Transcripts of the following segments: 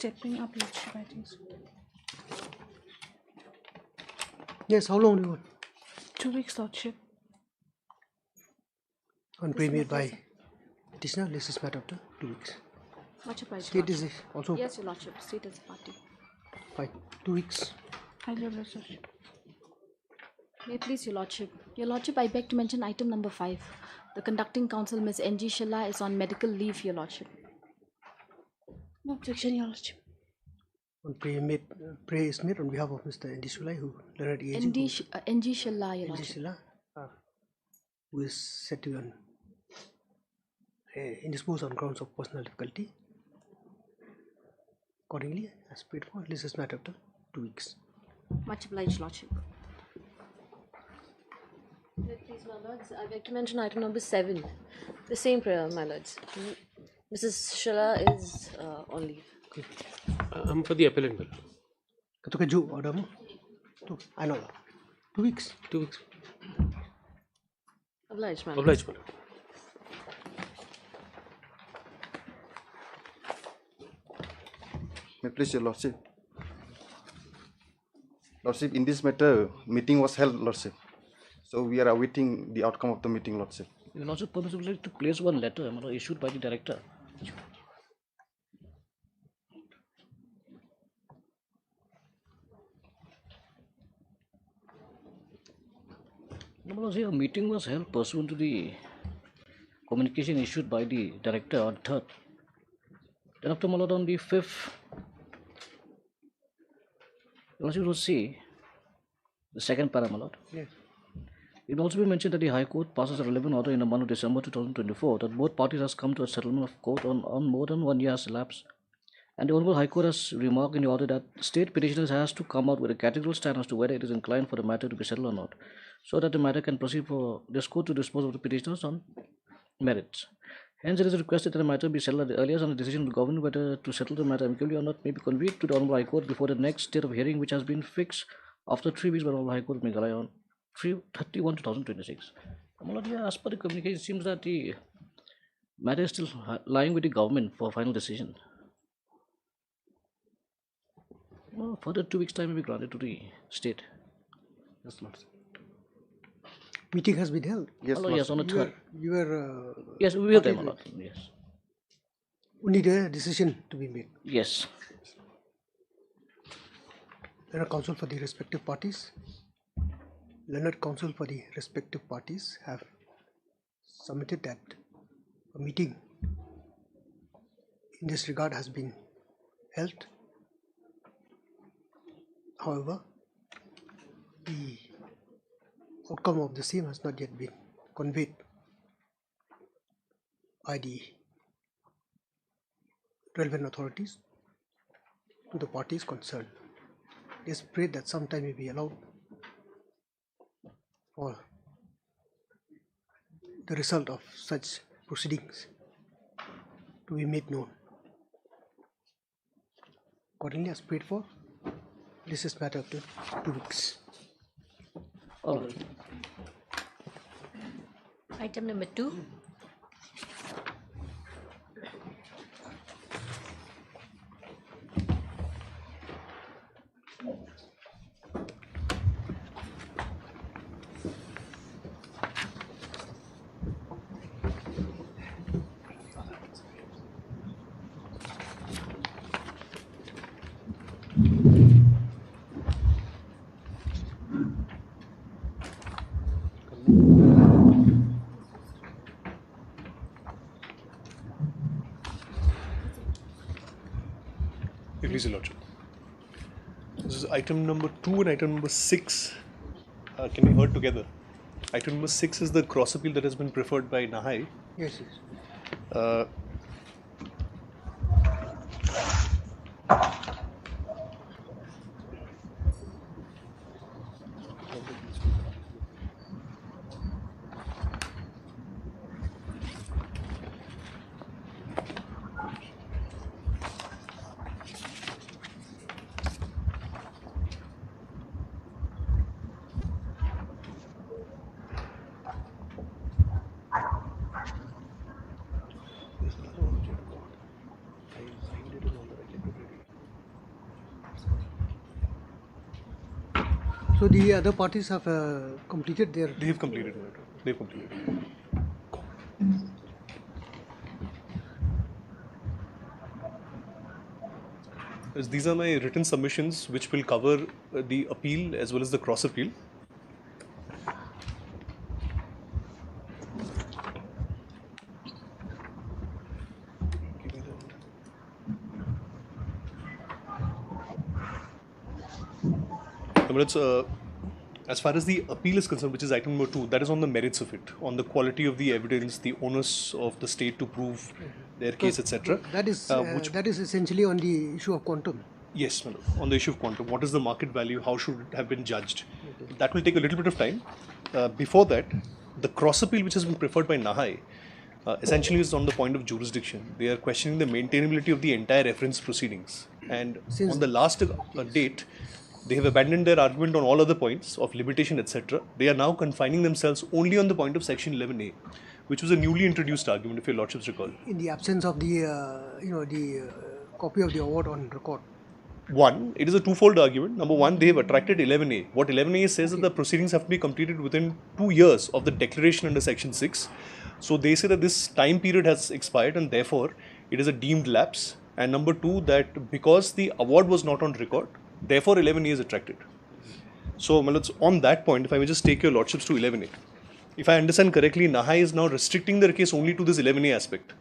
Stepping up, Lordship, I think so. Yes, how long do you want? 2 weeks, Lordship. On pre-made by petitioner, this is matter of 2 weeks. Much obliged, State Lordship. is also Yes, Your Lordship. State as a party. fine. 2 weeks. I love Lordship. May it please Your Lordship. Your Lordship, I beg to mention item number 5. The conducting counsel, Ms. N.G. Shilla, is on medical leave, Your Lordship. No objection, Your Lordship. On pray is made on behalf of Mr. Andy Sulai, who Leonard E.A.G. N.G. Shilla, Your Andy Lordship. Silla, who is said to be on indisposed on grounds of personal difficulty. Accordingly, as paid for, this is matter of 2 weeks. Much obliged, Lordship. Please, my lords, I beg to mention item number 7. The same prayer, my lords. Mrs. Shilla is on leave. I'm for the appellant bill. Katuka Ju order mo? I know. 2 weeks. 2 weeks. Obliged, my lords. Obliged, madam. May it please Your Lordship. Lordship, in this matter, meeting was held, Lordship. So we are awaiting the outcome of the meeting, Lordship. You will also permissibly to place one letter issued by the director. A meeting was held pursuant to the communication issued by the director on 3rd. Then after my lord, on the 5th, you will see the second para, my lord. Yes. It will also be mentioned that the High Court passes a relevant order in the month of December 2024 that both parties has come to a settlement of court on more than 1 year has elapsed. And the Honorable High Court has remarked in the order that state petitioners has to come out with a categorical stand as to whether it is inclined for the matter to be settled or not, so that the matter can proceed for this court to dispose of the petitioners on merits. Hence, it is requested that the matter be settled at the earliest, and the decision of the government whether to settle the matter amicably or not may be conveyed to the Honorable High Court before the next date of hearing, which has been fixed after 3 weeks by the Honorable High Court of Meghalaya on 3/31/2026. As per the communication, it seems that the matter is still lying with the government for final decision. Further 2 weeks' time may be granted to the state. Yes, Lordship. Meeting has been held. Yes, Oh, yes, on the 3rd. You were Yes, we were there, my lord. Yes. only the decision to be made. Yes. Learned counsel for the respective parties. Learned counsel for the respective parties have submitted that a meeting in this regard has been held. However, the outcome of the same has not yet been conveyed by the relevant authorities to the parties concerned. It is prayed that some time may be allowed for the result of such proceedings to be made known. Accordingly, as prayed for, this is matter of 2 weeks. All right. Item number 2. Please, Your Lordship. This is item number 2 and item number 6 can be heard together. Item number 6 is the cross appeal that has been preferred by Nahai. Yes, yes. So the other parties have completed their. They have completed it. They've completed it. Yes, these are my written submissions which will cover the appeal as well as the cross appeal. As far as the appeal is concerned, which is item number 2, that is on the merits of it, on the quality of the evidence, the onus of the state to prove their case, etc. That is essentially on the issue of quantum. Yes, on the issue of quantum. What is the market value? How should it have been judged? Okay. That will take a little bit of time. Before that, the cross appeal which has been preferred by Nahai essentially is on the point of jurisdiction. They are questioning the maintainability of the entire reference proceedings. And on the last date, they have abandoned their argument on all other points of limitation, etc. They are now confining themselves only on the point of section 11A, which was a newly introduced argument, if your lordships recall. In the absence of the, copy of the award on record. One, it is a twofold argument. Number one, they have attracted 11A. What 11A says that the proceedings have to be completed within 2 years of the declaration under section 6. So they say that this time period has expired and therefore it is a deemed lapse. And number two, that because the award was not on record, therefore 11A is attracted. So on that point, if I may just take your lordships to 11A. If I understand correctly, Nahai is now restricting their case only to this 11A aspect.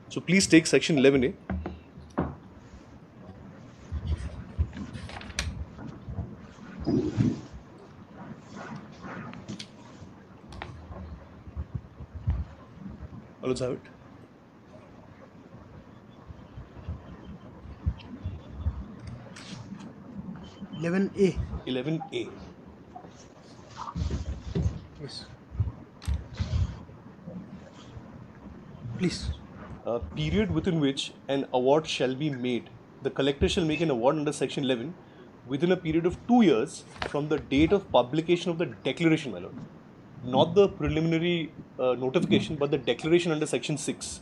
So please take section 11A. Let's have it. A. 11A. Yes. Please. A period within which an award shall be made. The collector shall make an award under section 11 within a period of 2 years from the date of publication of the declaration, my lord. Not the preliminary notification, but the declaration under section 6.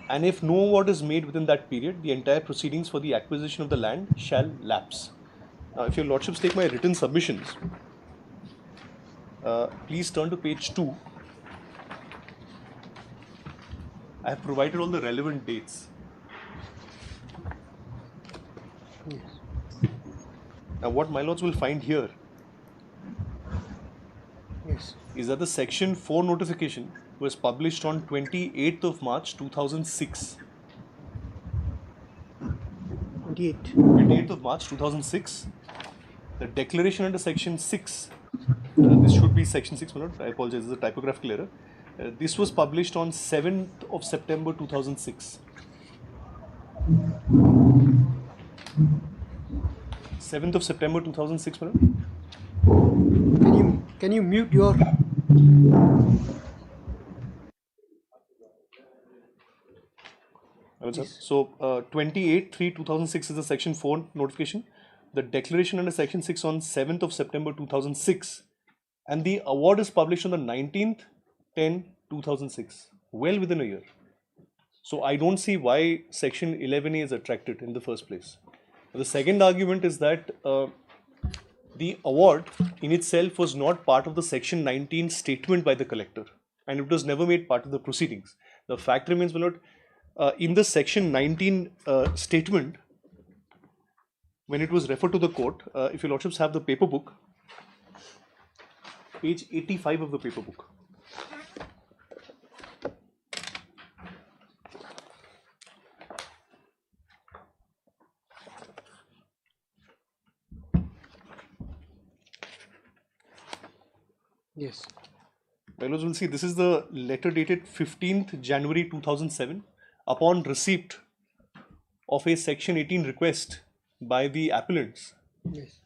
And if no award is made within that period, the entire proceedings for the acquisition of the land shall lapse. Now, if your lordships take my written submissions, please turn to page 2. I have provided all the relevant dates. Yes. Now, what my lords will find here Yes. is that the section 4 notification was published on 28th of March 2006. 28th of March 2006. The declaration under section 6, this should be section 6, I apologize, this is a typographical error. This was published on 7th of September 2006. 7th of September 2006, Can you mute your... So 28/3/2006 is the section 4 notification. The declaration under section 6 on 7th of September 2006, and the award is published on the 19th/10/2006, well within a year. So I don't see why section 11A is attracted in the first place. The second argument is that the award in itself was not part of the section 19 statement by the collector, and it was never made part of the proceedings. The fact remains, my lord, in the section 19 statement, when it was referred to the court, if your lordships have the paper book, page 85 of the paper book. Yes. My lords will see this is the letter dated 15th January 2007 upon receipt of a section 18 request by the appellants. Yes.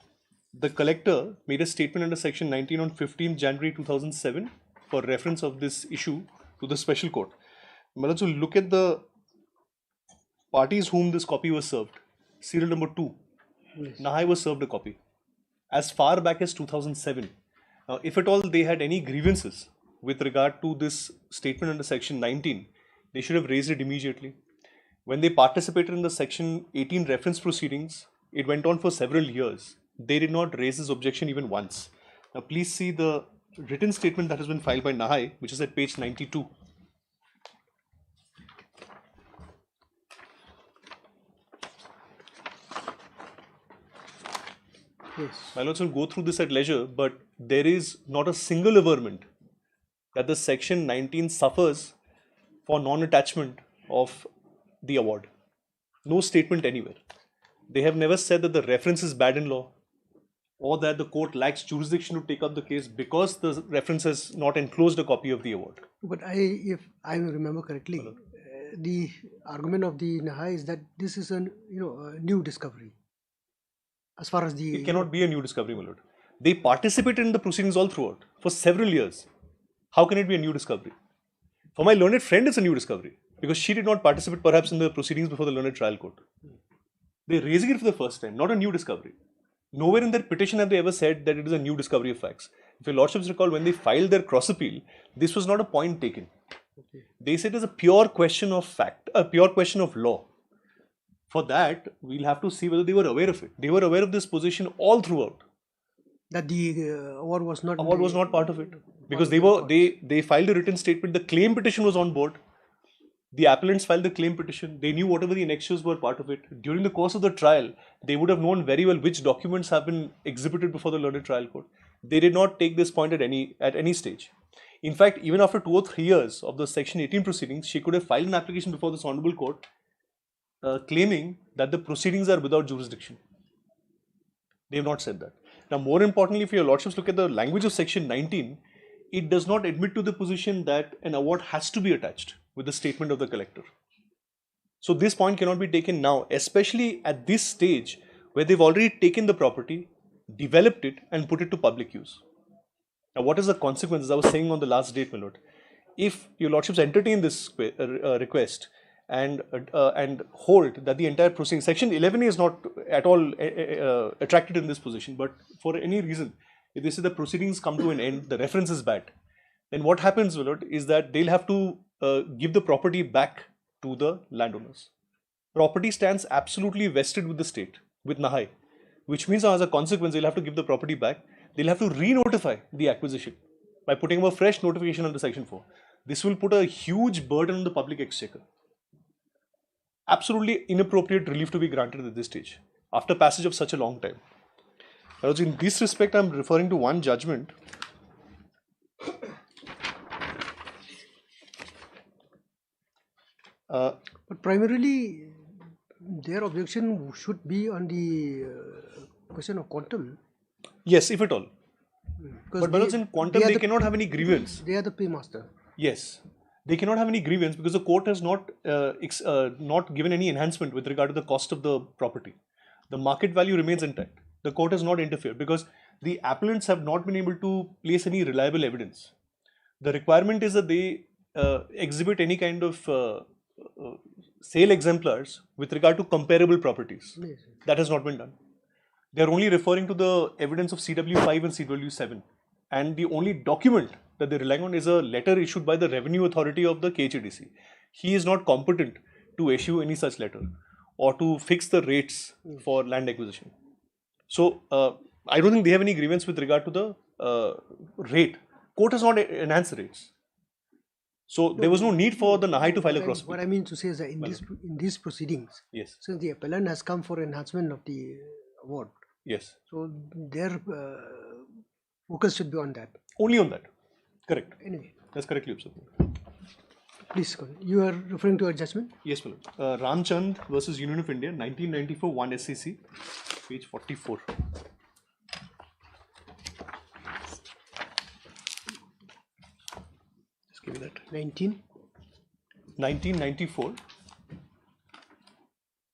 The collector made a statement under section 19 on 15th January 2007 for reference of this issue to the special court. My lords will look at the parties whom this copy was served. Serial number 2. Yes. Nahai was served a copy as far back as 2007. Now, if at all they had any grievances with regard to this statement under section 19, they should have raised it immediately. When they participated in the section 18 reference proceedings, it went on for several years. they did not raise this objection even once. Now please see the written statement that has been filed by Nahai, which is at page 92. Yes. My lords will go through this at leisure, but there is not a single averment that the section 19 suffers for non-attachment of the award. No statement anywhere. They have never said that the reference is bad in law or that the court lacks jurisdiction to take up the case because the reference has not enclosed a copy of the award. But if I remember correctly, the argument of the Nahai is that this is a new discovery. As far as the It cannot be a new discovery, my lord. They participated in the proceedings all throughout for several years. How can it be a new discovery? For my learned friend, it's a new discovery because she did not participate perhaps in the proceedings before the learned trial court. They're raising it for the first time, not a new discovery. Nowhere in their petition have they ever said that it is a new discovery of facts. If your lordships recall, when they filed their cross appeal, this was not a point taken. They said it is a pure question of fact, a pure question of law. For that, we'll have to see whether they were aware of it. They were aware of this position all throughout. that the award was not Part of it because they filed a written statement. The claim petition was on board. The appellants filed the claim petition. They knew whatever the annexures were part of it. During the course of the trial, they would have known very well which documents have been exhibited before the learned trial court. They did not take this point at any stage. In fact, even after 2 or 3 years of the Section 18 proceedings, she could have filed an application before this Honourable Court claiming that the proceedings are without jurisdiction. They have not said that. Now, more importantly, if your lordships look at the language of Section 19, it does not admit to the position that an award has to be attached with the statement of the collector. So this point cannot be taken now, especially at this stage where they've already taken the property, developed it and put it to public use. Now, what is the consequence? As I was saying on the last date, my lord, if your lordships entertain this request and hold that the entire proceeding, Section 11A is not at all attracted in this position, but for any reason, if they say the proceedings come to an end, the reference is bad, then what happens, my lord, is that they'll have to give the property back to the landowners. Property stands absolutely vested with the state, with Nahai, which means as a consequence, they'll have to give the property back. They'll have to re-notify the acquisition by putting up a fresh notification under Section 4. This will put a huge burden on the public exchequer. Absolutely inappropriate relief to be granted at this stage, after passage of such a long time. Also, in this respect, I am referring to one judgment. But primarily, their objection should be on the question of quantum. Yes, if at all. Because But in quantum, they cannot have any grievance. They are the paymaster. Yes. They cannot have any grievance because the court has not given any enhancement with regard to the cost of the property. The market value remains intact. The court has not interfered because the appellants have not been able to place any reliable evidence. The requirement is that they exhibit any kind of sale exemplars with regard to comparable properties. Yes. That has not been done. They are only referring to the evidence of CW5 and CW7. And the only document that they're relying on is a letter issued by the Revenue Authority of the KHADC. He is not competent to issue any such letter or to fix the rates for land acquisition. So, I don't think they have any grievance with regard to the rate. Court has not enhanced the rates. So, there was no need for the Nahai to file a cross appeal. What I mean to say is that in these proceedings, Yes. since the appellant has come for enhancement of the award, Yes. so their focus should be on that. Only on that. Correct. Anyway, That's correctly observed. please, you are referring to a judgment? Yes, Philip. Ramchand versus Union of India, 1994, 1 SCC, page 44. Just give me that. 1994,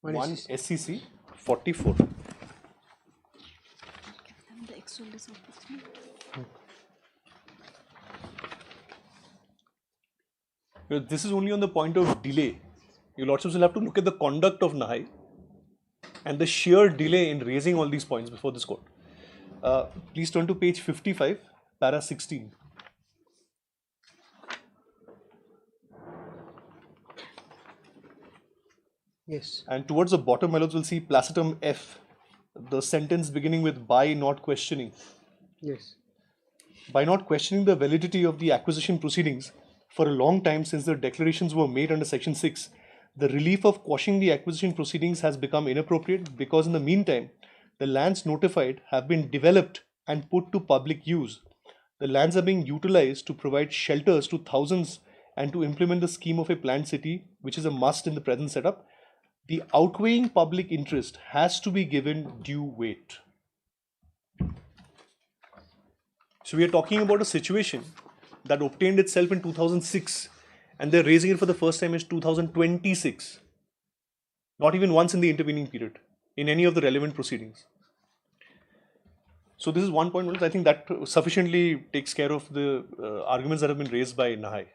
1 SCC, 44. Give them the actual list of this one. This is only on the point of delay. Your lordships will have to look at the conduct of Nahai and the sheer delay in raising all these points before this court. Please turn to page 55, para 16. Yes. And towards the bottom, my lords will see placetum F. the sentence beginning with by not questioning. Yes. By not questioning the validity of the acquisition proceedings for a long time since the declarations were made under Section 6, the relief of quashing the acquisition proceedings has become inappropriate because in the meantime, the lands notified have been developed and put to public use. The lands are being utilized to provide shelters to thousands and to implement the scheme of a planned city, which is a must in the present setup. The outweighing public interest has to be given due weight. So we are talking about a situation that obtained itself in 2006 and they're raising it for the first time in 2026. Not even once in the intervening period in any of the relevant proceedings. So this is one point, Manoj. I think that sufficiently takes care of the arguments that have been raised by Nahai.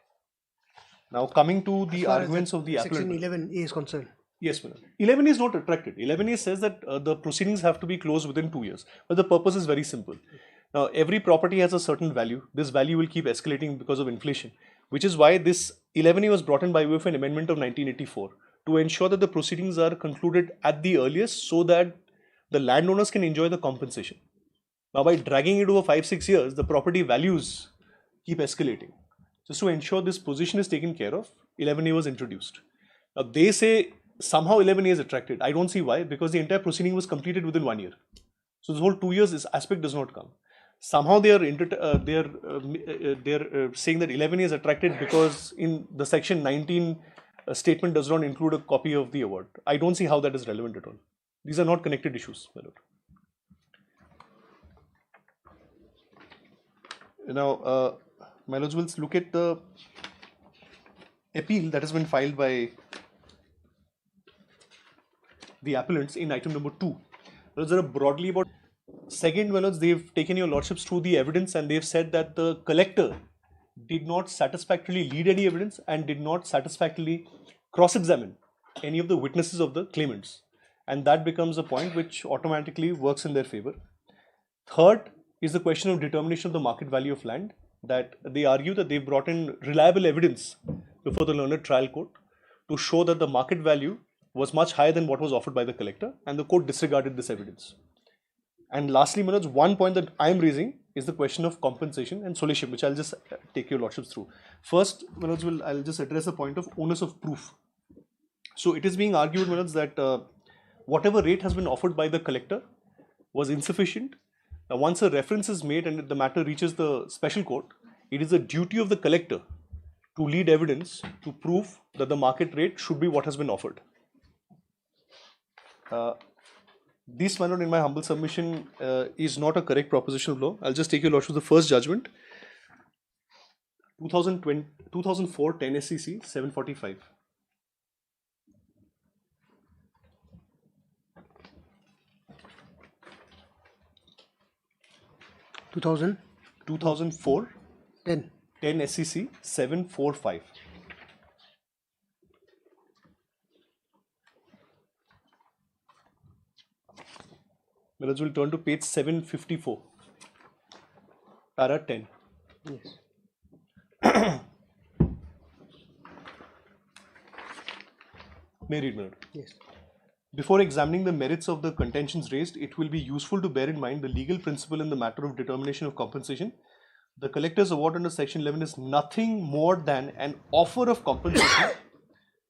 Now coming to the arguments of the Section appellant. 11A is concerned. Yes, Manoj. 11A is not retracted. 11A says that the proceedings have to be closed within 2 years. But the purpose is very simple. Now, every property has a certain value. This value will keep escalating because of inflation, which is why this 11A was brought in by way of an amendment of 1984 to ensure that the proceedings are concluded at the earliest so that the landowners can enjoy the compensation. Now, by dragging it over 5-6 years, the property values keep escalating. Just to ensure this position is taken care of, 11A was introduced. Now, they say somehow 11A is attracted. I don't see why, because the entire proceeding was completed within 1 year. So this whole 2 years, this aspect does not come. Somehow they are saying that 11A is attracted because in the section 19 statement does not include a copy of the award. I don't see how that is relevant at all. These are not connected issues, my lord. Now, my lords, will look at the appeal that has been filed by the appellants in item number 2. There are broadly about. Second, my lords, they've taken your lordships through the evidence and they've said that the collector did not satisfactorily lead any evidence and did not satisfactorily cross-examine any of the witnesses of the claimants. And that becomes a point which automatically works in their favor. Third is the question of determination of the market value of land, that they argue that they've brought in reliable evidence before the learned trial court to show that the market value was much higher than what was offered by the collector, and the court disregarded this evidence. And lastly, Manoj, one point that I am raising is the question of compensation and solicitation, which I'll just take your lordships through. First, Manoj, I'll just address the point of onus of proof. So it is being argued, Manoj, that whatever rate has been offered by the collector was insufficient. Now, once a reference is made and the matter reaches the special court, it is the duty of the collector to lead evidence to prove that the market rate should be what has been offered. This, my lord, in my humble submission, is not a correct proposition of law. I'll just take your lordship to the first judgment. 2004 10 SEC 745. Two thousand 2004 10. 10 SEC 745. Let's will turn to page 754. Para 10. Yes. May I read, my lord? Yes. Before examining the merits of the contentions raised, it will be useful to bear in mind the legal principle in the matter of determination of compensation. The collector's award under section 11 is nothing more than an offer of compensation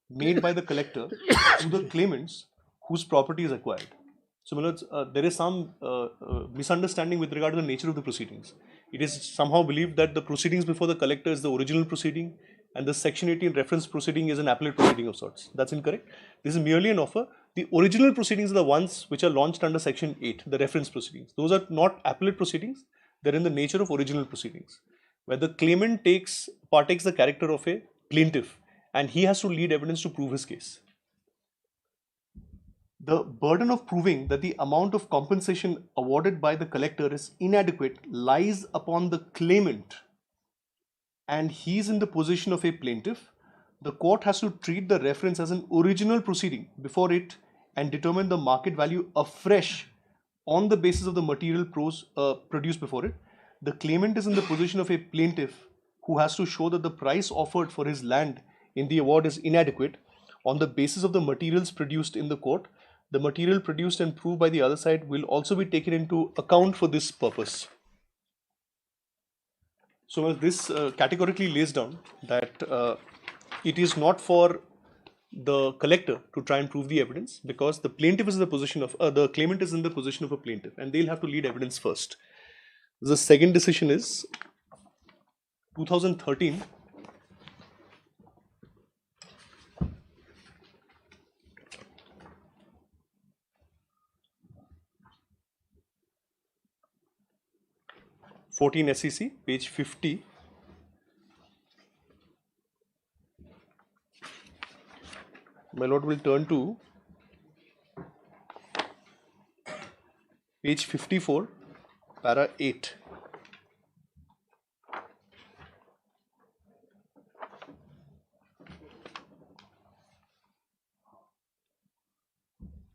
made by the collector to the claimants whose property is acquired. So, my lords, there is some misunderstanding with regard to the nature of the proceedings. It is somehow believed that the proceedings before the collector is the original proceeding and the section 18 reference proceeding is an appellate proceeding of sorts. That's incorrect. This is merely an offer. The original proceedings are the ones which are launched under section 8, the reference proceedings. Those are not appellate proceedings. They're in the nature of original proceedings, where the claimant partakes the character of a plaintiff and he has to lead evidence to prove his case. The burden of proving that the amount of compensation awarded by the collector is inadequate lies upon the claimant, and he is in the position of a plaintiff. The court has to treat the reference as an original proceeding before it and determine the market value afresh on the basis of the material produced before it. The claimant is in the position of a plaintiff who has to show that the price offered for his land in the award is inadequate on the basis of the materials produced in the court. the material produced and proved by the other side will also be taken into account for this purpose. So this categorically lays down that it is not for the collector to try and prove the evidence, because the plaintiff is in the position of the claimant is in the position of a plaintiff, and they'll have to lead evidence first. The second decision is 2013. SEC, page 50. My lord will turn to page 54, para 8.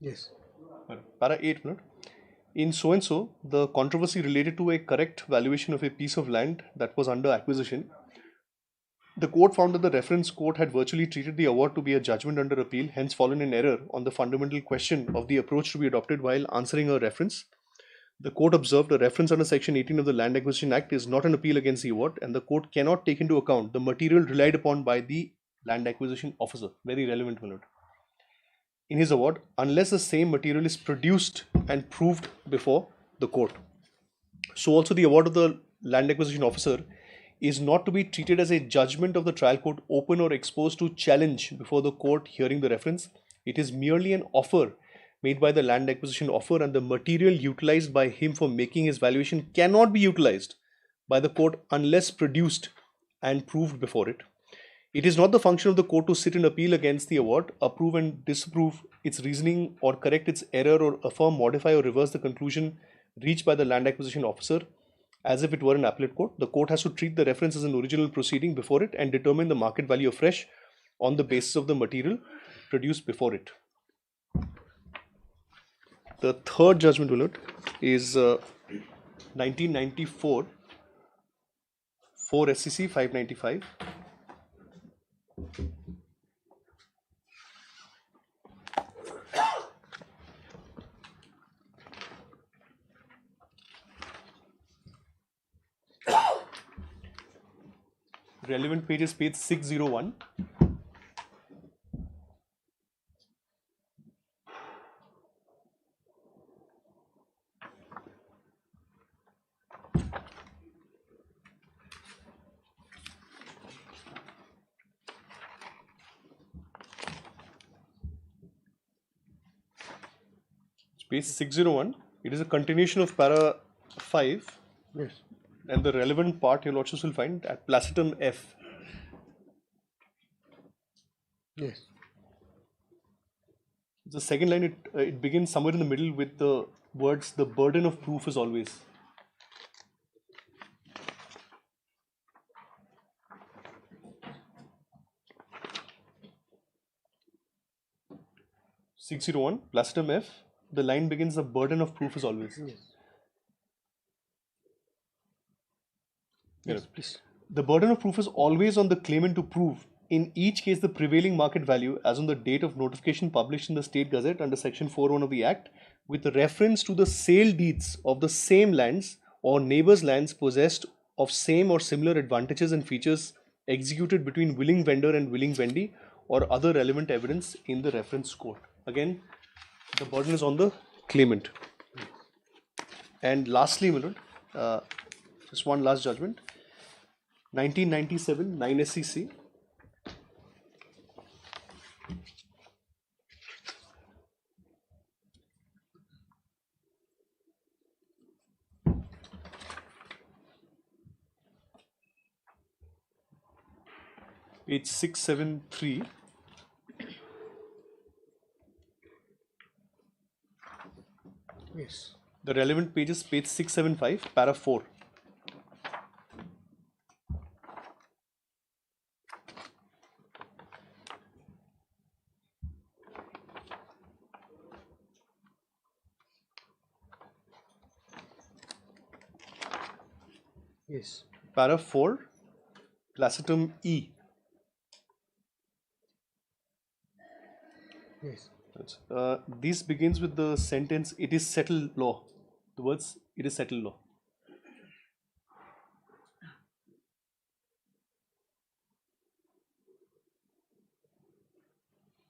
Yes. Para 8 minute. In so and so, the controversy related to a correct valuation of a piece of land that was under acquisition. The court found that the reference court had virtually treated the award to be a judgment under appeal, hence fallen in error on the fundamental question of the approach to be adopted while answering a reference. The court observed a reference under Section 18 of the Land Acquisition Act is not an appeal against the award, and the court cannot take into account the material relied upon by the land acquisition officer. Very relevant, my lord. In his award, unless the same material is produced and proved before the court. So also the award of the land acquisition officer is not to be treated as a judgment of the trial court open or exposed to challenge before the court hearing the reference. It is merely an offer made by the land acquisition offer, and the material utilized by him for making his valuation cannot be utilized by the court unless produced and proved before it. It is not the function of the court to sit and appeal against the award, approve and disapprove its reasoning, or correct its error, or affirm, modify, or reverse the conclusion reached by the land acquisition officer as if it were an appellate court. The court has to treat the reference as an original proceeding before it and determine the market value afresh on the basis of the material produced before it. The third judgment, Willard, is 1994, 4 SCC 595. Relevant page is page 601. Page 601. It is a continuation of para 5. Yes. And the relevant part your lordships will find at placetum F. Yes. The second line, it begins somewhere in the middle with the words, the burden of proof is always. (601) placetum F. The line begins, the burden of proof is always. Yes. Yes, please. The burden of proof is always on the claimant to prove, in each case, the prevailing market value as on the date of notification published in the State Gazette under Section 4(1) of the Act, with reference to the sale deeds of the same lands or neighbours' lands possessed of same or similar advantages and features executed between willing vendor and willing vendee, or other relevant evidence in the reference court. Again, the burden is on the claimant. And lastly, my lord, just one last judgment. 1997, 9 SCC. Page 673. Yes. The relevant page is page 675, para 4. Yes. Para 4, placetum E. Yes. This begins with the sentence, it is settled law. The words, it is settled law.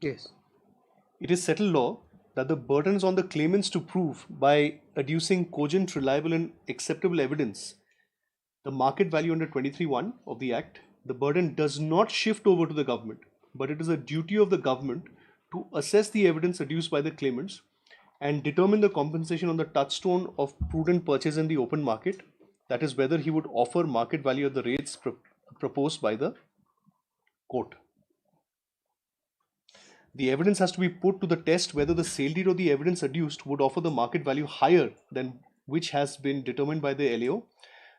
Yes. It is settled law that the burden is on the claimants to prove by adducing cogent, reliable and acceptable evidence the market value under 23(1) of the Act. The burden does not shift over to the government, but it is a duty of the government to assess the evidence adduced by the claimants and determine the compensation on the touchstone of prudent purchase in the open market, that is, whether he would offer market value at the rates proposed by the court. The evidence has to be put to the test whether the sale deed or the evidence adduced would offer the market value higher than which has been determined by the LAO.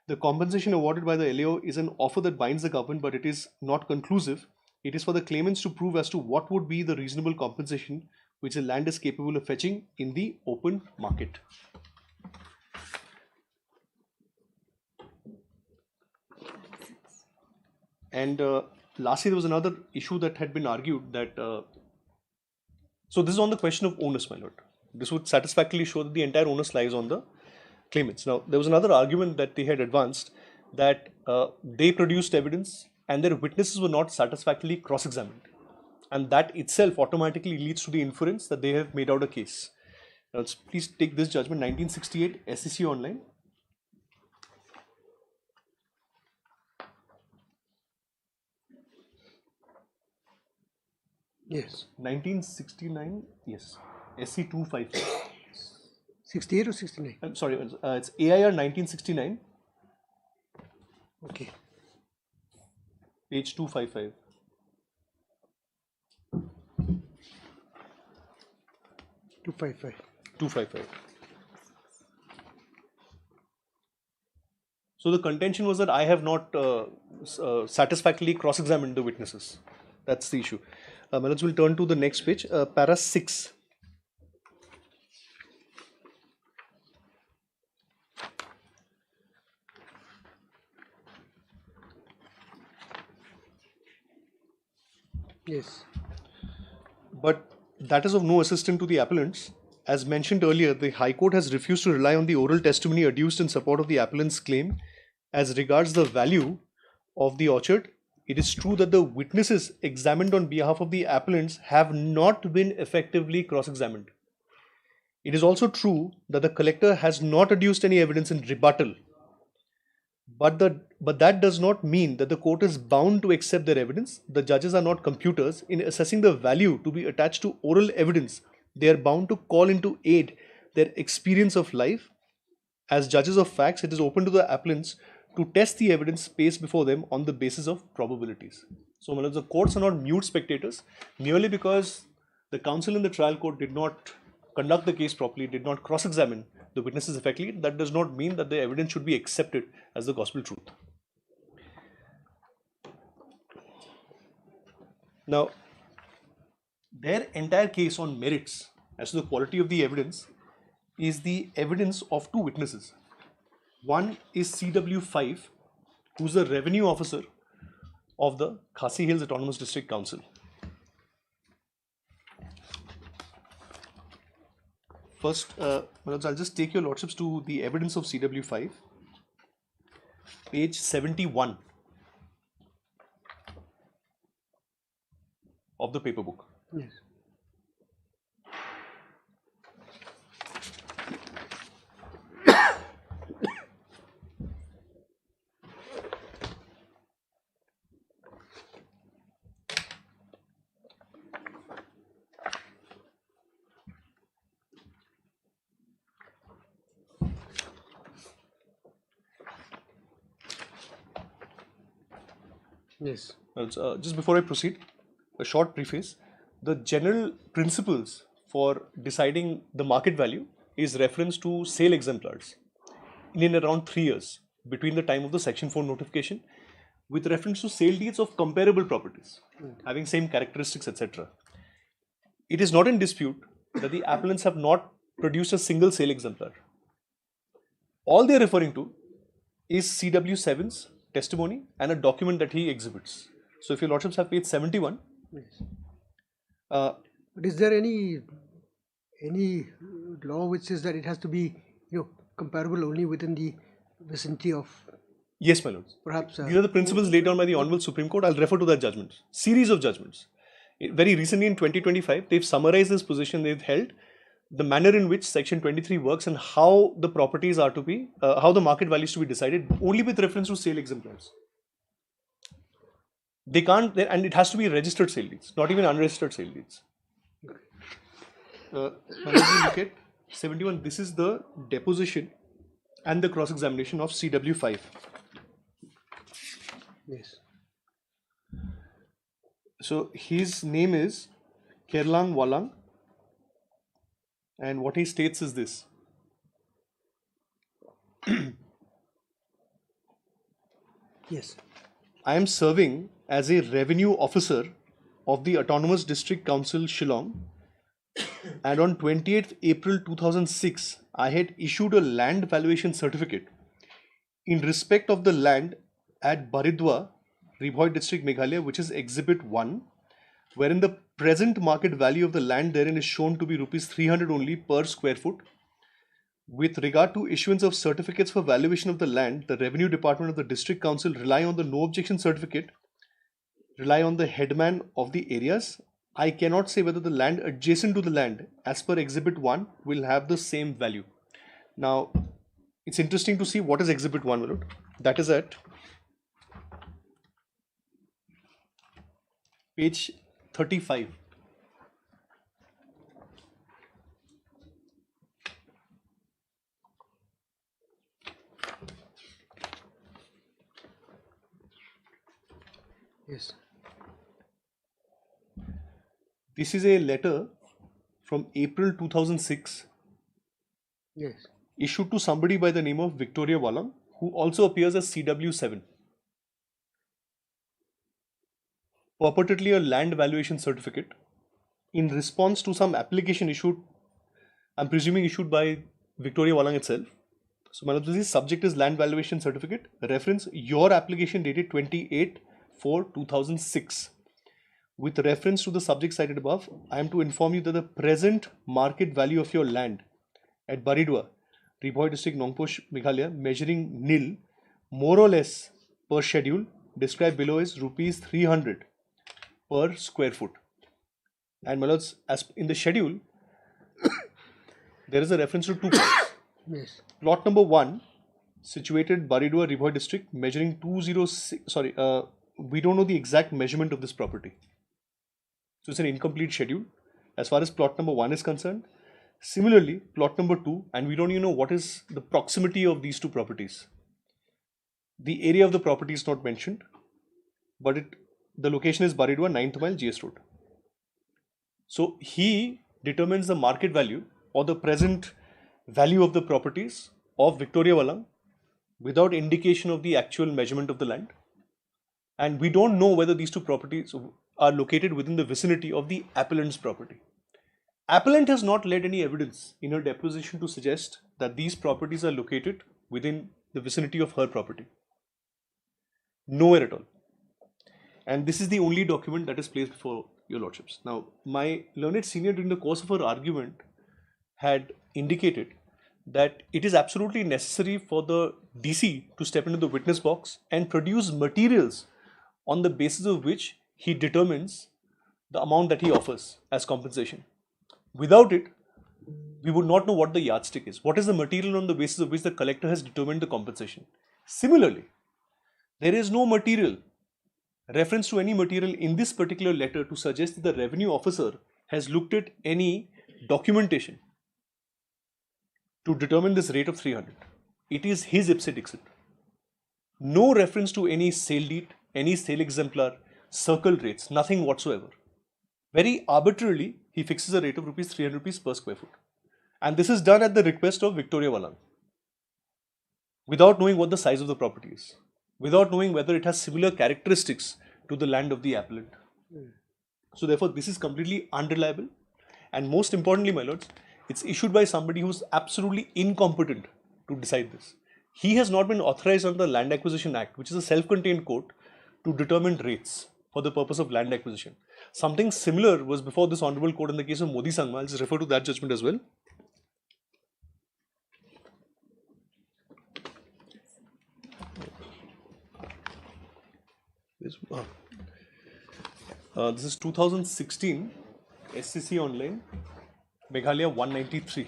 The compensation awarded by the LAO is an offer that binds the government, but it is not conclusive. It is for the claimants to prove as to what would be the reasonable compensation which the land is capable of fetching in the open market. And lastly, there was another issue that had been argued that so this is on the question of onus, my lord. This would satisfactorily show that the entire onus lies on the claimants. Now, there was another argument that they had advanced that they produced evidence and their witnesses were not satisfactorily cross-examined. And that itself automatically leads to the inference that they have made out a case. Now, please take this judgment, 1968 SEC online. Yes. 1969, yes, SC 255. 68 or 69? I'm sorry, it's AIR 1969, Okay. page 255. Two five five. 255. So the contention was that I have not satisfactorily cross-examined the witnesses. That's the issue. Let's will turn to the next page, para 6. Yes. But that is of no assistance to the appellants. As mentioned earlier, the High Court has refused to rely on the oral testimony adduced in support of the appellant's claim as regards the value of the orchard. It is true that the witnesses examined on behalf of the appellants have not been effectively cross-examined. It is also true that the collector has not adduced any evidence in rebuttal. But that does not mean that the court is bound to accept their evidence. The judges are not computers. In assessing the value to be attached to oral evidence, they are bound to call into aid their experience of life. As judges of facts, it is open to the appellants to test the evidence placed before them on the basis of probabilities. So, the courts are not mute spectators merely because the counsel in the trial court did not conduct the case properly, did not cross-examine the witnesses effectively. That does not mean that the evidence should be accepted as the gospel truth. Now, their entire case on merits as to the quality of the evidence is the evidence of two witnesses. One is CW5, who's the revenue officer of the Khasi Hills Autonomous District Council. First, I'll just take your lordships to the evidence of CW5, page 71 of the paper book. Yes. Yes. Just before I proceed, a short preface. The general principles for deciding the market value is reference to sale exemplars in around 3 years between the time of the Section 4 notification with reference to sale deeds of comparable properties having same characteristics, etc. It is not in dispute that the appellants have not produced a single sale exemplar. All they are referring to is CW7's testimony and a document that he exhibits. So if your lordships have page 71, Yes. But is there any law which says that it has to be, comparable only within the vicinity of Yes, my lords. perhaps? These are the principles laid down by the Honorable Supreme Court. I'll refer to that judgment. Series of judgments. Very recently in 2025, they've summarized this position. They've held the manner in which Section 23 works and how the properties are to be, how the market value is to be decided only with reference to sale exemplars. They can't, and it has to be registered sale deeds, not even unregistered sale deeds. Now let me look at 71. This is the deposition and the cross-examination of CW5. Yes. So his name is Kerlang Walang, and what he states is this. Yes. I am serving as a revenue officer of the Autonomous District Council Shillong, and on 28th April 2006 I had issued a land valuation certificate in respect of the land at Baridwa, Ribhoi District, Meghalaya, which is Exhibit 1, wherein the present market value of the land therein is shown to be rupees 300 only per square foot. With regard to issuance of certificates for valuation of the land, the Revenue Department of the District Council rely on the no objection certificate, rely on the headman of the areas. I cannot say whether the land adjacent to the land as per Exhibit 1 will have the same value. Now, it's interesting to see what is Exhibit 1, my lord. That is at page 35. Yes. This is a letter from April 2006 Yes. issued to somebody by the name of Victoria Walang, who also appears as CW7. Purportedly a land valuation certificate in response to some application issued, I'm presuming issued by Victoria Walang itself. So, my lord, this subject is land valuation certificate. Reference your application dated 28/4/2006. With reference to the subject cited above, I am to inform you that the present market value of your land at Baridwa, Ribhoi District, Nongposh, Meghalaya, measuring nil, more or less per schedule, described below is rupees 300 per square foot. And my lords, as in the schedule, there is a reference to two plots. Yes. Plot number 1, situated Baridwa, Ribhoi District, measuring 206, we don't know the exact measurement of this property. So it's an incomplete schedule as far as plot number 1 is concerned. Similarly, plot number 2, and we don't even know what is the proximity of these two properties. The area of the property is not mentioned, but the location is Baridwa, 9th mile, GS Road. So he determines the market value or the present value of the properties of Victoria Walang without indication of the actual measurement of the land. And we don't know whether these two properties are located within the vicinity of the appellant's property. Appellant has not led any evidence in her deposition to suggest that these properties are located within the vicinity of her property. Nowhere at all. And this is the only document that is placed before your lordships. Now, my learned senior during the course of her argument had indicated that it is absolutely necessary for the DC to step into the witness box and produce materials on the basis of which he determines the amount that he offers as compensation. Without it, we would not know what the yardstick is. What is the material on the basis of which the collector has determined the compensation? Similarly, there is no material, reference to any material in this particular letter to suggest that the revenue officer has looked at any documentation to determine this rate of 300. It is his ipse dixit. No reference to any sale deed, any sale exemplar, circle rates, nothing whatsoever. Very arbitrarily, he fixes a rate of rupees 300 per square foot. And this is done at the request of Victoria Walang, without knowing what the size of the property is, without knowing whether it has similar characteristics to the land of the appellant. So therefore, this is completely unreliable. And most importantly, my lords, it's issued by somebody who's absolutely incompetent to decide this. He has not been authorized under the Land Acquisition Act, which is a self-contained court, to determine rates for the purpose of land acquisition. Something similar was before this Honorable Court in the case of Modi Sangma. I'll just refer to that judgment as well. This is 2016 SCC online, Meghalaya 193.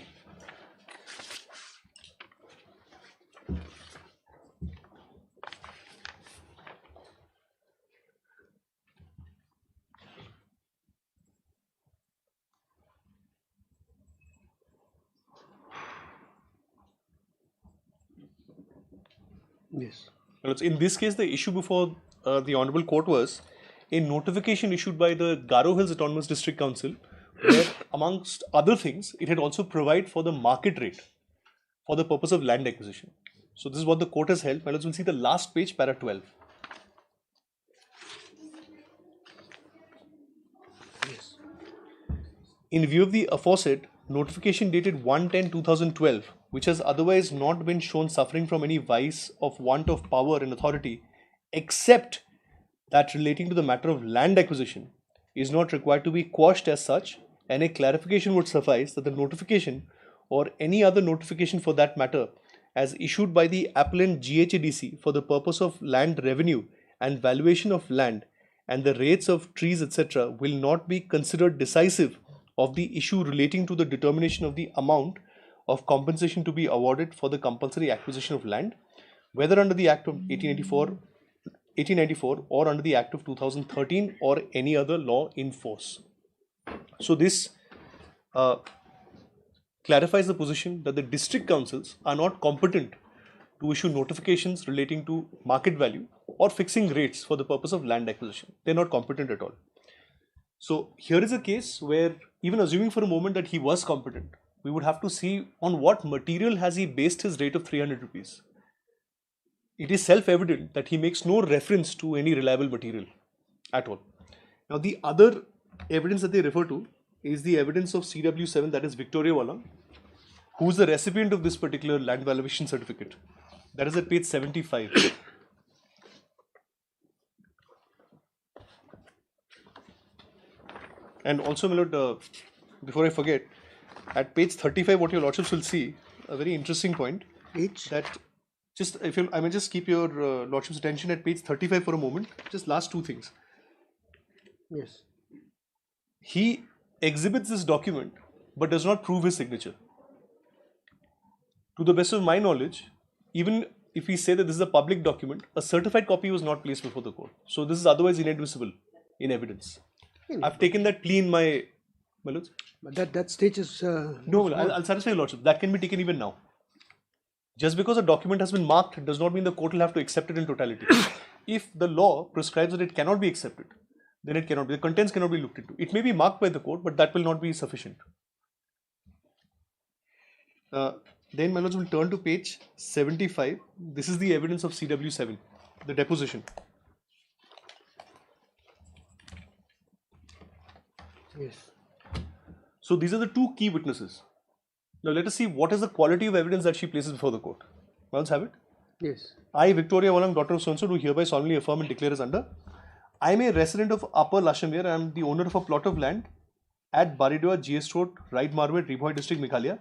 Yes. In this case, the issue before the Honorable Court was a notification issued by the Garo Hills Autonomous District Council, where, amongst other things, it had also provided for the market rate for the purpose of land acquisition. So this is what the court has held. We'll see the last page, para 12. Yes. In view of the aforesaid, notification dated 1/10/2012, which has otherwise not been shown suffering from any vice of want of power and authority, except that relating to the matter of land acquisition, is not required to be quashed as such, and a clarification would suffice that the notification or any other notification for that matter as issued by the appellant GHADC for the purpose of land revenue and valuation of land and the rates of trees etc. will not be considered decisive of the issue relating to the determination of the amount of compensation to be awarded for the compulsory acquisition of land, whether under the Act of 1894 or under the Act of 2013 or any other law in force. So this clarifies the position that the district councils are not competent to issue notifications relating to market value or fixing rates for the purpose of land acquisition. They're not competent at all. So here is a case where, even assuming for a moment that he was competent, we would have to see on what material has he based his rate of 300 rupees. It is self-evident that he makes no reference to any reliable material at all. Now the other evidence that they refer to is the evidence of CW7, that is Victoria Wallang, who is the recipient of this particular land valuation certificate. That is at page 75. And also, my lord, before I forget, at page 35, what your lordships will see, a very interesting point, that just, if you, I may just keep your lordship's attention at page 35 for a moment, just last two things. Yes. He exhibits this document, but does not prove his signature. To the best of my knowledge, even if we say that this is a public document, a certified copy was not placed before the court. So this is otherwise inadmissible in evidence. I've taken that plea in my lords. But that stage is... no, I'll satisfy your lordship. That can be taken even now. Just because a document has been marked does not mean the court will have to accept it in totality. If the law prescribes that it cannot be accepted, then it cannot be. The contents cannot be looked into. It may be marked by the court, but that will not be sufficient. Then my lords will turn to page 75. This is the evidence of CW7, the deposition. Yes. So these are the two key witnesses. Now let us see what is the quality of evidence that she places before the court. Let's have it. Yes. I, Victoria Wallang, daughter of so-and-so, do hereby solemnly affirm and declare as under. I am a resident of Upper Lashamir. I am the owner of a plot of land at Baridua, GS Road, Right Marwet, Ribhoi district, Meghalaya.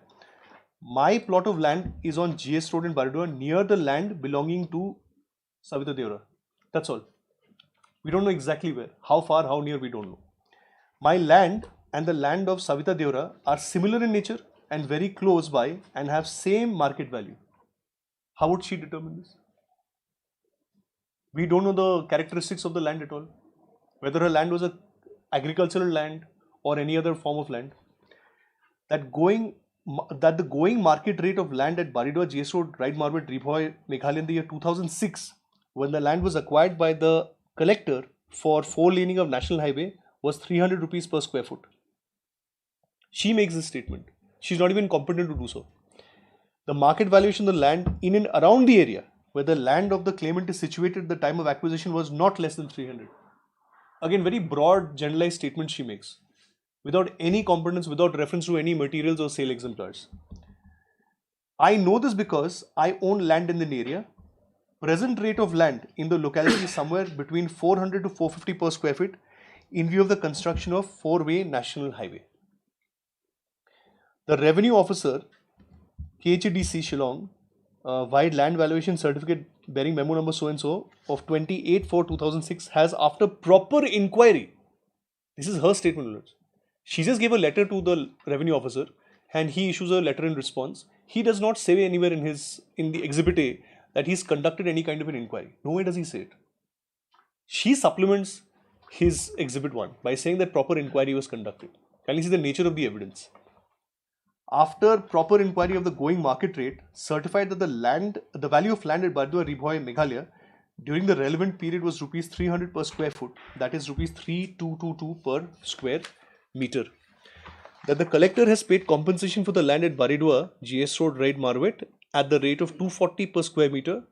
My plot of land is on GS Road in Baridua, near the land belonging to Savita Deora. That's all. We don't know exactly where. How far, how near, we don't know. My land and the land of Savita Deora are similar in nature and very close by and have same market value. How would she determine this? We don't know the characteristics of the land at all. Whether her land was a agricultural land or any other form of land. That the going market rate of land at Baridua, GS Road, Right Marwet, Ribhoi, Meghalaya in the year 2006, when the land was acquired by the collector for 4-laning of National Highway, was 300 rupees per square foot. She makes this statement. She's not even competent to do so. The market valuation of the land in and around the area where the land of the claimant is situated at the time of acquisition was not less than 300. Again, very broad, generalized statement she makes, without any competence, without reference to any materials or sale exemplars. I know this because I own land in the area present rate of land in the locality is somewhere between 400 to 450 per square feet in view of the construction of 4-way national highway. The revenue officer, KHDC Shillong, wide land valuation certificate bearing memo number so and so of 28/4/2006 has, after proper inquiry, this is her statement, Lords. She just gave a letter to the revenue officer and he issues a letter in response. He does not say anywhere in the exhibit A that he's conducted any kind of an inquiry. Nowhere does he say it. She supplements his exhibit 1 by saying that proper inquiry was conducted. Can you see the nature of the evidence? After proper inquiry of the going market rate, certified that the value of land at Bardua Ribhoy, Meghalaya during the relevant period was rupees 300 per square foot, that is rupees 3222 per square meter. That the collector has paid compensation for the land at Baridua, GS Road, Raid Marwet at the rate of 240 per square meter.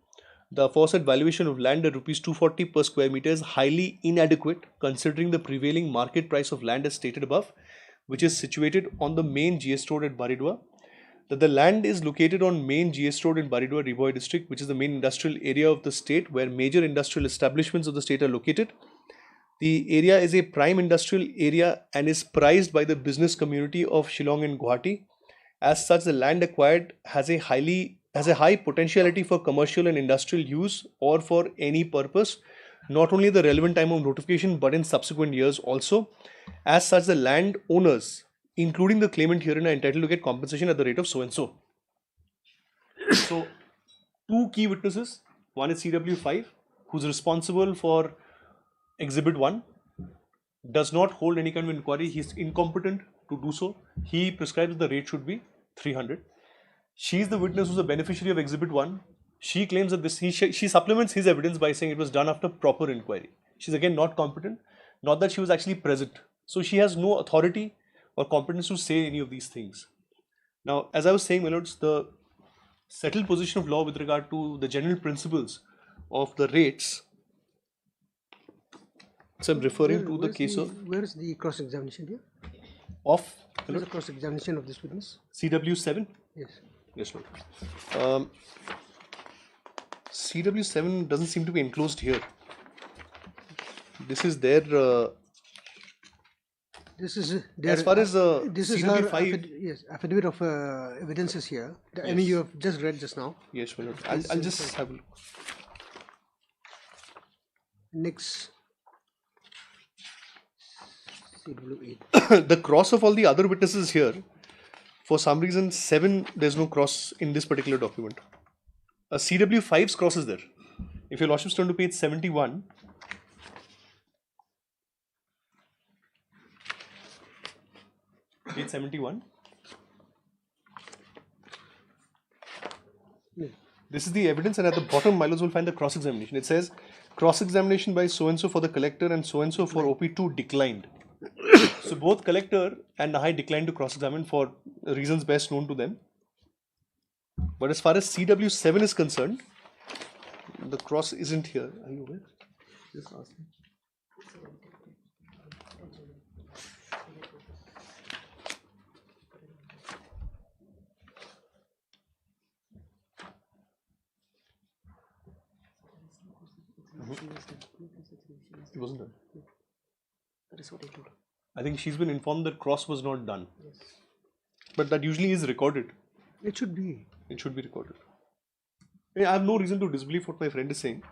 The aforesaid valuation of land at rupees 240 per square meter is highly inadequate considering the prevailing market price of land as stated above, which is situated on the main GS Road at Baridua. That the land is located on main GS Road in Baridua, Ribhoy district, which is the main industrial area of the state where major industrial establishments of the state are located. The area is a prime industrial area and is prized by the business community of Shillong and Guwahati. As such, the land acquired has a high potentiality for commercial and industrial use or for any purpose, not only the relevant time of notification but in subsequent years also. As such, the land owners, including the claimant herein, are entitled to get compensation at the rate of so and so. So, two key witnesses. One is CW5, who's responsible for Exhibit 1, does not hold any kind of inquiry. He is incompetent to do so. He prescribes the rate should be 300. She is the witness who's the beneficiary of Exhibit 1. She claims that she supplements his evidence by saying it was done after proper inquiry. She's again not competent, not that she was actually present. So she has no authority or competence to say any of these things. Now, as I was saying, my lords, the settled position of law with regard to the general principles of the rates. So I'm referring to the case of. Where is the cross-examination here? Of. Where is the cross-examination of this witness? CW7? Yes. Yes, Lord. CW7 doesn't seem to be enclosed here. This is their. This is their, as far as this is her CW5. affidavit of evidences here. I mean, you have just read just now. Yes, my lord. I'll just have a look. Next. CW8. The cross of all the other witnesses here, for some reason 7, there's no cross in this particular document. A CW5's cross is there. If your lordships turn to page 71, page 71, this is the evidence, and at the bottom my lords will find the cross-examination. It says cross-examination by so-and-so for the collector and so-and-so for OP2 declined. So both collector and Nahai declined to cross-examine for reasons best known to them. But as far as CW7 is concerned, the cross isn't here. Are you aware? Just ask me. It wasn't done. That is what I told her. I think she's been informed that cross was not done. Yes. But that usually is recorded. It should be. It should be recorded. I have no reason to disbelieve what my friend is saying.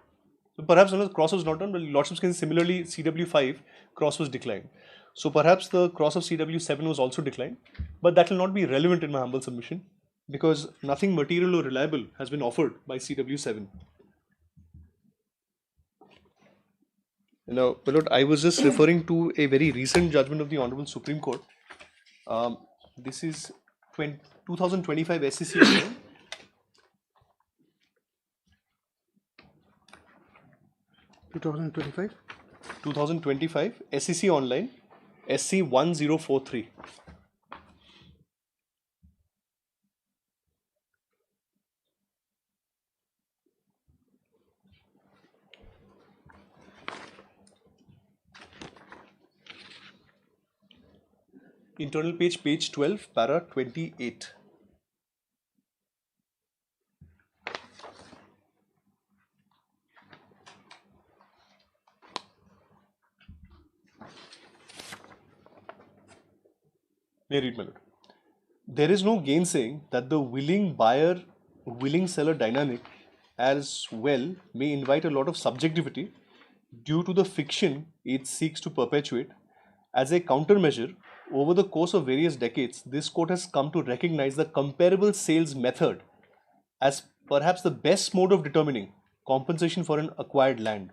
So perhaps unless cross was not done, but lordships can similarly CW5 cross was declined. So perhaps the cross of CW7 was also declined, but that will not be relevant in my humble submission because nothing material or reliable has been offered by CW7. Now, my lord, I was just referring to a very recent judgment of the Honorable Supreme Court. This is 2025 SEC. 2025? 2025 SEC Online, SC 1043. Internal page 12, para 28. May I read, my lord? There is no gainsaying that the willing buyer, willing seller dynamic as well may invite a lot of subjectivity due to the fiction it seeks to perpetuate. As a countermeasure, over the course of various decades, this court has come to recognize the comparable sales method as perhaps the best mode of determining compensation for an acquired land.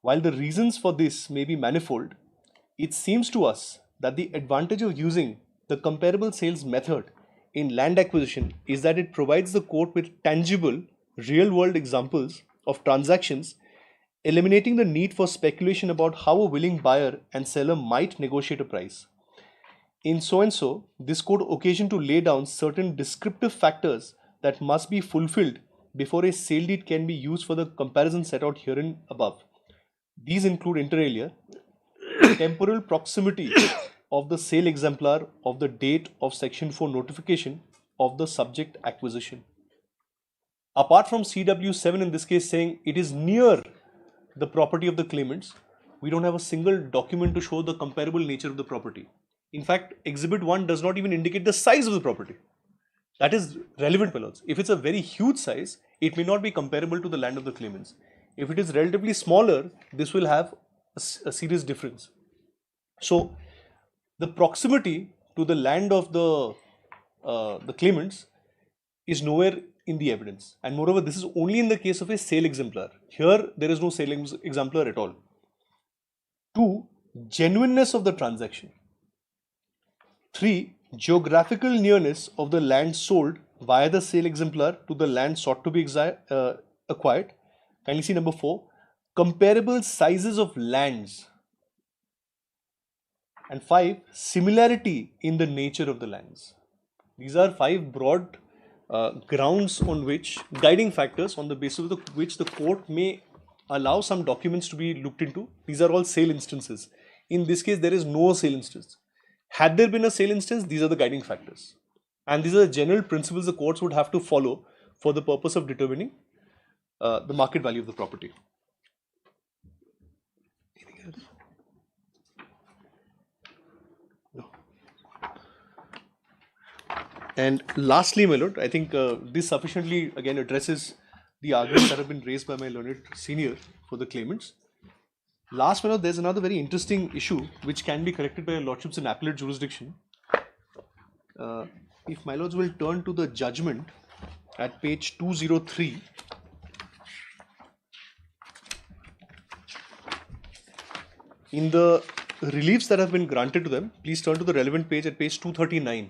While the reasons for this may be manifold, it seems to us that the advantage of using the comparable sales method in land acquisition is that it provides the court with tangible, real world examples of transactions, eliminating the need for speculation about how a willing buyer and seller might negotiate a price. In so and so, this court occasion to lay down certain descriptive factors that must be fulfilled before a sale deed can be used for the comparison set out herein above. These include inter alia, temporal proximity of the sale exemplar of the date of section 4 notification of the subject acquisition. Apart from CW7 in this case saying it is near the property of the claimants, we don't have a single document to show the comparable nature of the property. In fact, Exhibit 1 does not even indicate the size of the property. That is relevant, my lords. If it's a very huge size, it may not be comparable to the land of the claimants. If it is relatively smaller, this will have a serious difference. So, the proximity to the land of the claimants is nowhere in the evidence, and moreover, this is only in the case of a sale exemplar. Here, there is no sale exemplar at all. 2. Genuineness of the transaction. 3. Geographical nearness of the land sold via the sale exemplar to the land sought to be acquired. Kindly see number 4. Comparable sizes of lands. And 5. Similarity in the nature of the lands. These are 5 broad grounds on which, guiding factors on the basis of which the court may allow some documents to be looked into. These are all sale instances. In this case, there is no sale instance. Had there been a sale instance, these are the guiding factors. And these are the general principles the courts would have to follow for the purpose of determining the market value of the property. Anything else? No. And lastly, my lord, I think this sufficiently again addresses the arguments that have been raised by my learned senior for the claimants. Last, my lord, there's another very interesting issue which can be corrected by your lordships in appellate jurisdiction. If my lords will turn to the judgment at page 203. In the reliefs that have been granted to them, please turn to the relevant page at page 239.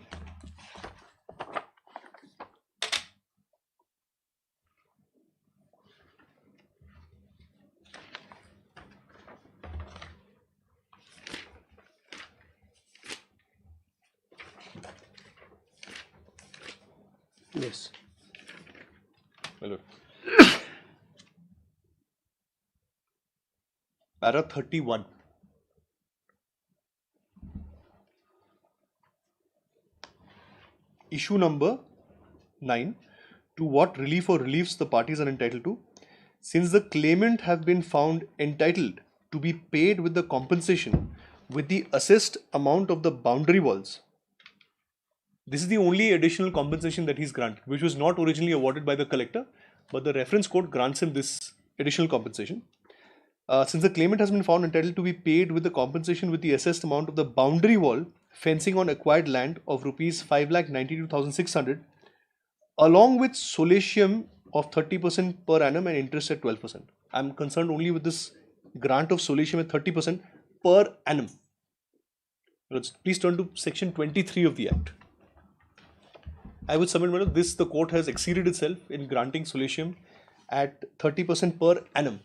Yes. Hello. Para 31. Issue number 9. To what relief or reliefs the parties are entitled to. Since the claimant have been found entitled to be paid with the compensation with the assessed amount of the boundary walls, this is the only additional compensation that he's granted, which was not originally awarded by the collector, but the reference court grants him this additional compensation. Since the claimant has been found entitled to be paid with the compensation with the assessed amount of the boundary wall fencing on acquired land of rupees 5,92,600, along with solatium of 30% per annum and interest at 12%. I'm concerned only with this grant of solatium at 30% per annum. Please turn to section 23 of the Act. I would submit, madam, this the court has exceeded itself in granting solatium at 30% per annum.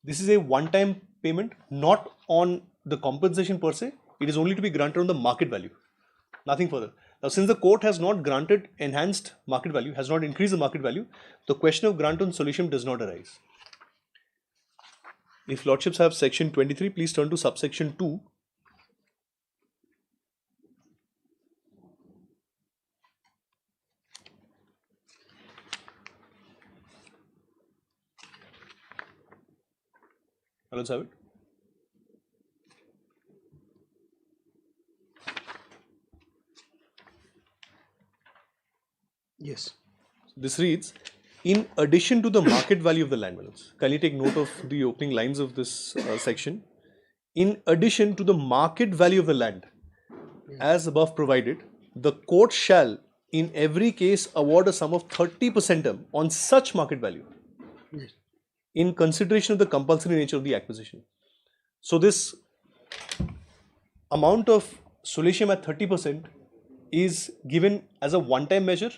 This is a one-time payment, not on the compensation per se. It is only to be granted on the market value, nothing further. Now, since the court has not granted enhanced market value, has not increased the market value, the question of grant on solatium does not arise. If lordships have section 23, please turn to subsection 2. Let's have it. This reads, in addition to the market value of the land. Kindly take note of the opening lines of this section. In addition to the market value of the land, as above provided, the court shall in every case award a sum of 30% on such market value in consideration of the compulsory nature of the acquisition. So this amount of solatium at 30% is given as a one-time measure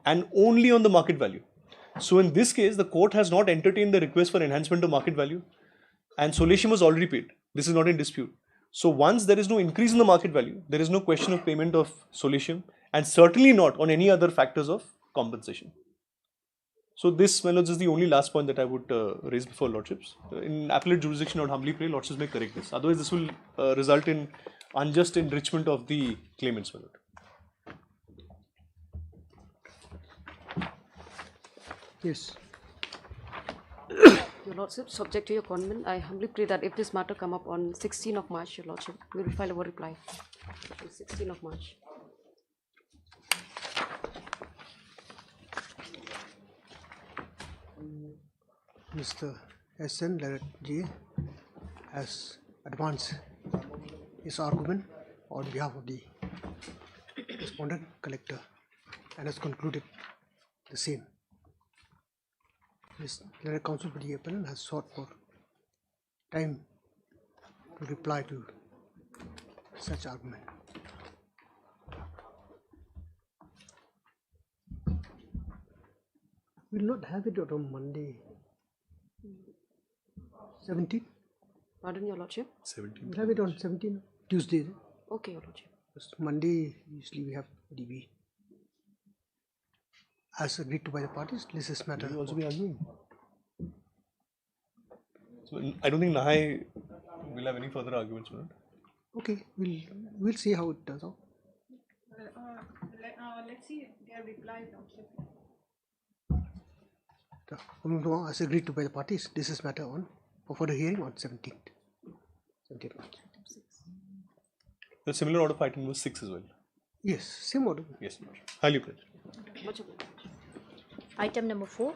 and only on the market value. So in this case, the court has not entertained the request for enhancement of market value and solatium was already paid. This is not in dispute. So once there is no increase in the market value, there is no question of payment of solatium and certainly not on any other factors of compensation. So this, my lords, is the only last point that I would raise before lordships. In appellate jurisdiction, I would humbly pray lordships may correct this. Otherwise, this will result in unjust enrichment of the claimants, my lord. Yes. Your Lordship, subject to your comment, I humbly pray that if this matter come up on 16th of March, Your Lordship, we will file a reply on 16th of March. Mr. S.N. Leonard G. has advanced his argument on behalf of the respondent collector and has concluded the same. Ms. Leonard Counsel for the appellant has sought for time to reply to such argument. We will not have it on Monday 17th. Pardon, Your Lordship? 17. We'll have it on 17th, Tuesday. Okay, Your Lordship. Just Monday, usually we have DB. As agreed to by the parties, this is matter. Will you also be arguing? So I don't think Nahai will have any further arguments, right? Okay, we'll see how it turns out. Let's see their reply, Lordship. As agreed to by the parties, this is matter on for the hearing on 17th. 17th March. The similar order for item number 6 as well. Yes, same order. Yes, highly pledged. Much obliged. Item number 4.